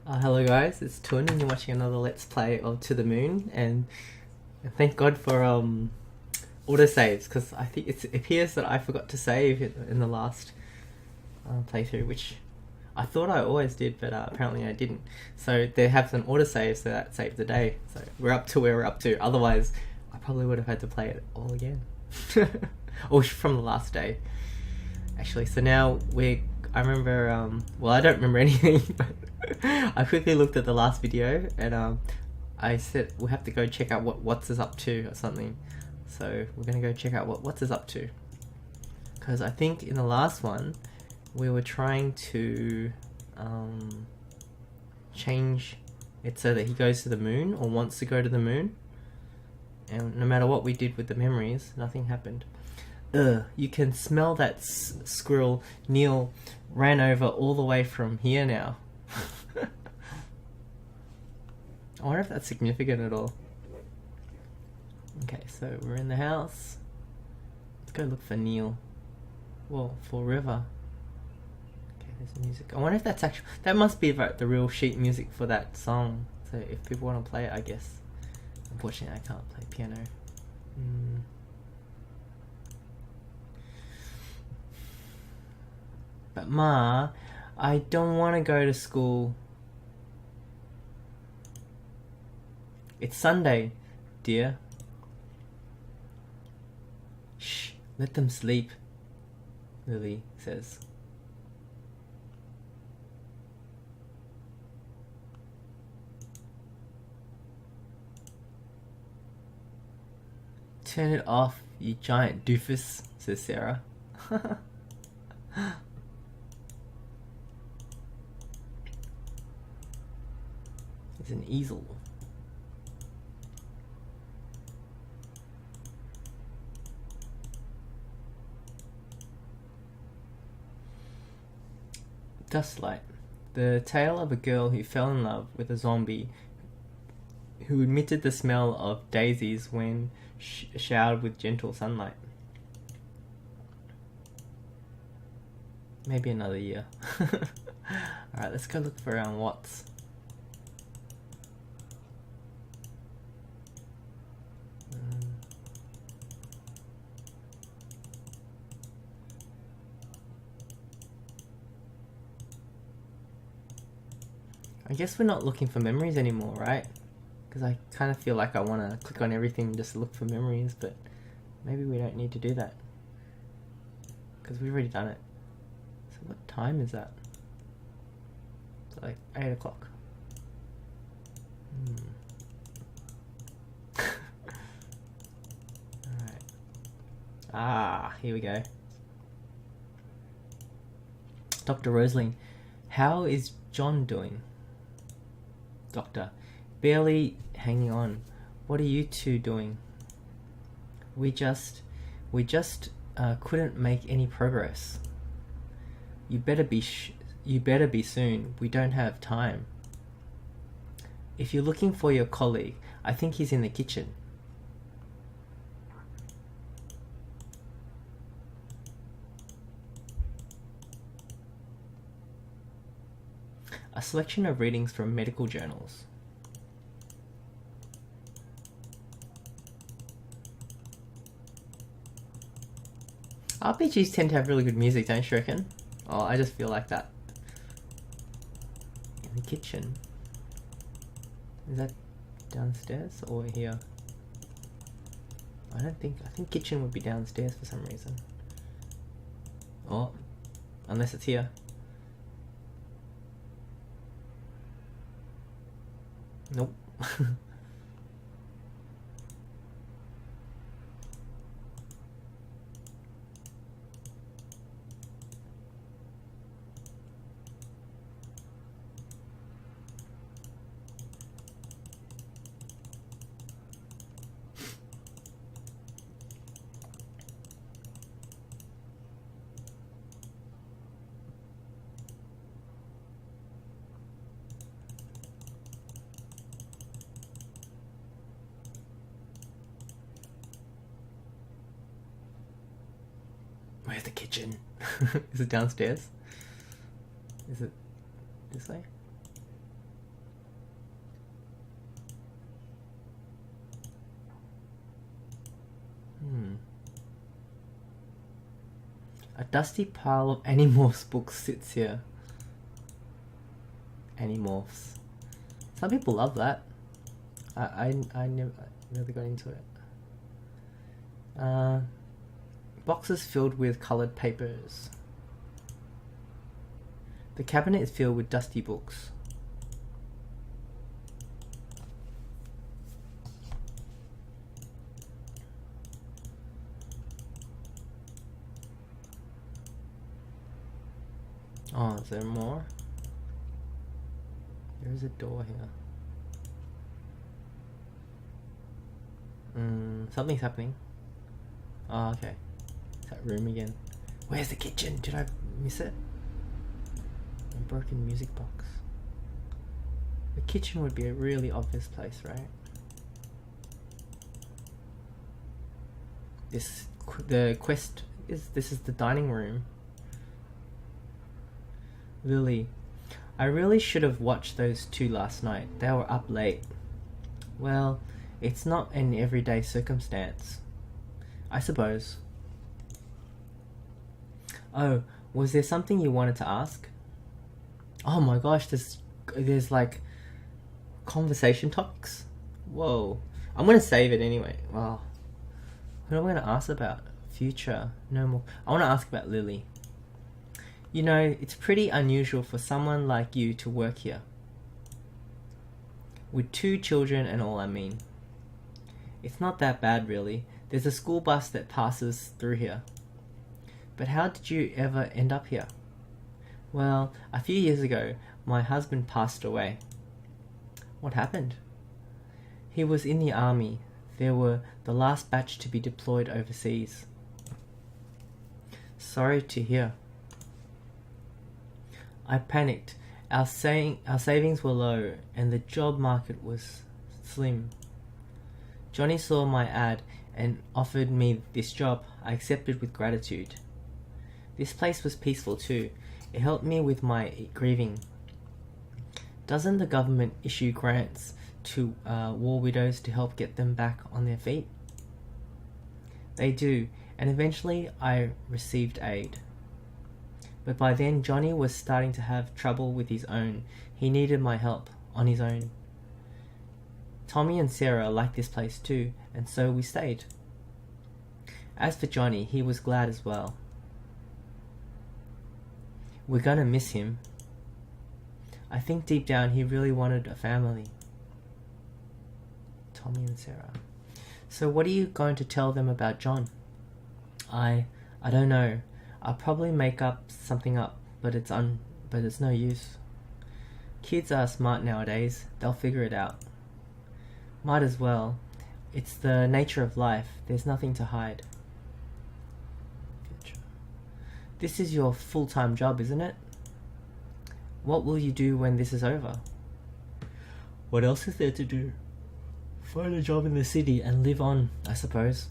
Hello guys, it's Tun and you're watching another Let's Play of To the Moon, and thank God for autosaves, because I think it appears that I forgot to save it in the last playthrough, which I thought I always did, but apparently I didn't. So they have an autosave, so that saved the day. So we're up to where we're up to. Otherwise, I probably would have had to play it all again. Or from the last day. Actually, so now I remember, well, I don't remember anything, but I quickly looked at the last video and I said we'll have to go check out what Watts is up to or something. So we're gonna go check out what Watts is up to, because I think in the last one we were trying to change it so that he goes to the moon or wants to go to the moon, and no matter what we did with the memories, nothing happened. You can smell that squirrel. Neil ran over all the way from here now. I wonder if that's significant at all. Okay, so we're in the house. Let's go look for Neil. Well, for River. Okay, there's music. I wonder if that's actually... That must be the real sheet music for that song. So if people want to play it, I guess. Unfortunately, I can't play piano. But Ma, I don't want to go to school. It's Sunday, dear. Shh, let them sleep, Lily says. Turn it off, you giant doofus, says Sarah. It's an easel. Dustlight. The tale of a girl who fell in love with a zombie who emitted the smell of daisies when showered with gentle sunlight. Maybe another year. Alright, let's go look for Watts. I guess we're not looking for memories anymore, right? Because I kind of feel like I want to click on everything and just look for memories, but maybe we don't need to do that, because we've already done it. So what time is that? It's like 8 o'clock. Alright. Ah, here we go. Dr. Rosaline, how is John doing? Doctor, barely hanging on. What are you two doing? We just couldn't make any progress. You better be soon. We don't have time. If you're looking for your colleague, I think he's in the kitchen. A selection of readings from medical journals. RPGs tend to have really good music, don't you reckon? Oh, I just feel like that. In the kitchen. Is that downstairs or here? I think kitchen would be downstairs for some reason. Oh, unless it's here. Nope. Where's the kitchen? Is it downstairs? Is it this way? A dusty pile of Animorphs books sits here. Animorphs. Some people love that. I never got into it. Boxes filled with coloured papers. The cabinet is filled with dusty books. Oh, is there more? There is a door here. Something's happening. Oh, okay. It's that room again. Where's the kitchen? Did I miss it? A broken music box. The kitchen would be a really obvious place, right? This is the dining room. Lily. I really should have watched those two last night. They were up late. Well, it's not an everyday circumstance, I suppose. Oh, was there something you wanted to ask? Oh my gosh, there's like conversation topics. Whoa. I'm gonna save it anyway. Wow. What am I gonna ask about? Future. No more. I wanna ask about Lily. You know, it's pretty unusual for someone like you to work here. With 2 children and all, I mean. It's not that bad, really. There's a school bus that passes through here. But how did you ever end up here? Well, a few years ago, my husband passed away. What happened? He was in the army. They were the last batch to be deployed overseas. Sorry to hear. I panicked. Our savings were low and the job market was slim. Johnny saw my ad and offered me this job. I accepted with gratitude. This place was peaceful too. It helped me with my grieving. Doesn't the government issue grants to war widows to help get them back on their feet? They do, and eventually I received aid. But by then Johnny was starting to have trouble with his own. He needed my help on his own. Tommy and Sarah liked this place too, and so we stayed. As for Johnny, he was glad as well. We're gonna miss him. I think deep down he really wanted a family. Tommy and Sarah. So what are you going to tell them about John? I don't know. I'll probably make something up, but it's no use. Kids are smart nowadays. They'll figure it out. Might as well. It's the nature of life. There's nothing to hide. This is your full-time job, isn't it? What will you do when this is over? What else is there to do? Find a job in the city and live on, I suppose.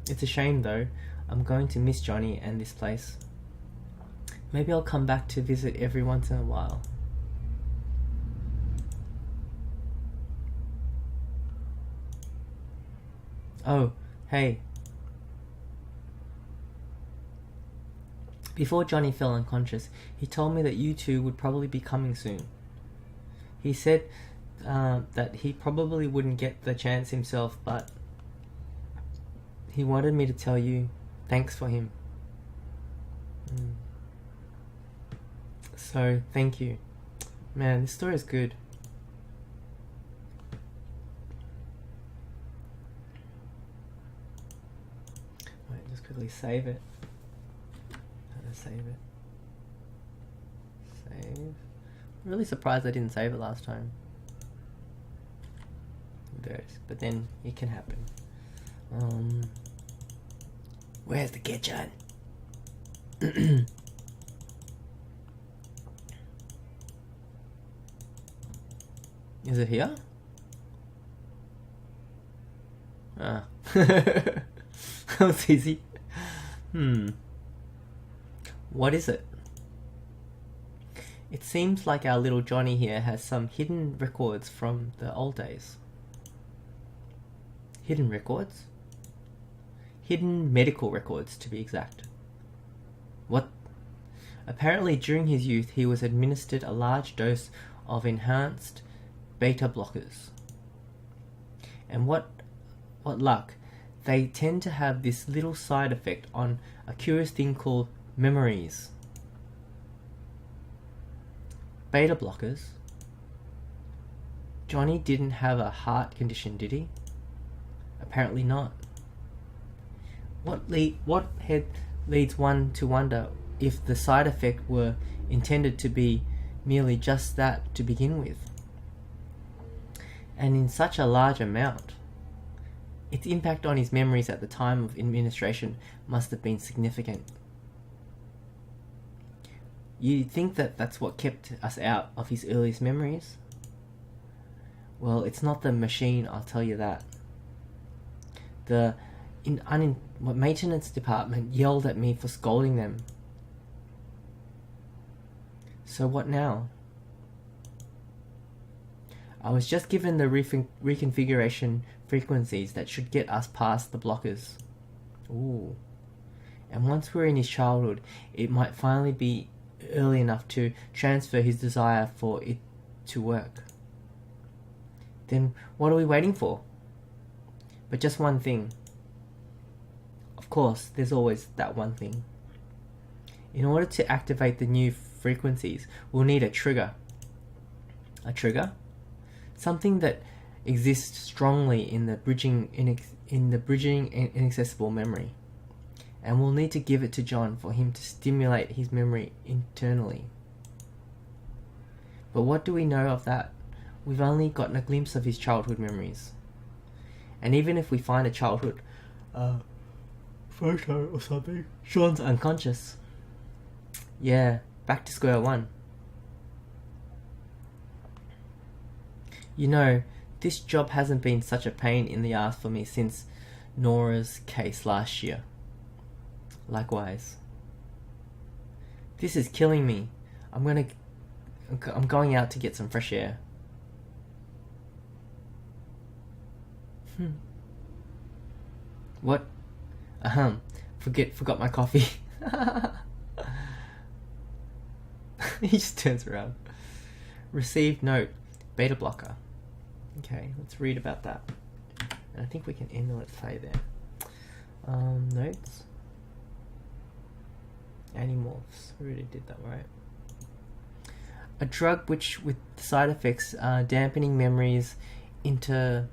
It's a shame though. I'm going to miss Johnny and this place. Maybe I'll come back to visit every once in a while. Oh, hey. Before Johnny fell unconscious, he told me that you two would probably be coming soon. He said that he probably wouldn't get the chance himself, but he wanted me to tell you thanks for him. So, thank you. Man, this story is good. Wait, just quickly save it. How to save it? Save. I'm really surprised I didn't save it last time. There it is. But then it can happen. Where's the kitchen? Is it here? Ah. That was easy. What is it? It seems like our little Johnny here has some hidden records from the old days. Hidden records? hidden medical records to be exact. What? Apparently during his youth he was administered a large dose of enhanced beta blockers. And what luck, they tend to have this little side effect on a curious thing called memories. Beta blockers? Johnny didn't have a heart condition, did he? Apparently not. What head leads one to wonder if the side effect were intended to be merely just that to begin with? And in such a large amount, its impact on his memories at the time of administration must have been significant. You'd think that that's what kept us out of his earliest memories? Well, it's not the machine, I'll tell you that. The maintenance department yelled at me for scolding them. So what now? I was just given the reconfiguration frequencies that should get us past the blockers. Ooh. And once we're in his childhood, it might finally be early enough to transfer his desire for it to work. Then what are we waiting for? But just one thing. Of course, there's always that one thing. In order to activate the new frequencies, we'll need a trigger. A trigger? Something that exists strongly in the bridging inaccessible memory. And we'll need to give it to John for him to stimulate his memory internally. But what do we know of that? We've only gotten a glimpse of his childhood memories. And even if we find a childhood photo or something, John's unconscious. Yeah, back to square one. You know, this job hasn't been such a pain in the ass for me since Nora's case last year. Likewise. This is killing me. I'm going out to get some fresh air. What? Forgot my coffee. He just turns around. Received note. Beta blocker. Okay, let's read about that. And I think we can end the let's play there. Notes. Animorphs. We already did that, right? A drug which, with side effects, dampening memories, interfering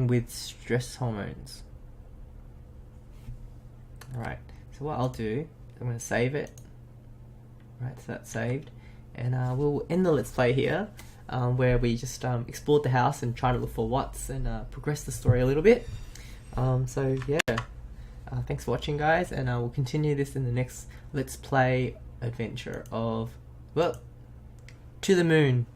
with stress hormones. Alright, so what I'll do, I'm going to save it. Right, so that's saved. And we'll end the let's play here, where we just explored the house and tried to look for what's and progress the story a little bit. So yeah, thanks for watching, guys, and we'll continue this in the next let's play adventure of, well, To the Moon.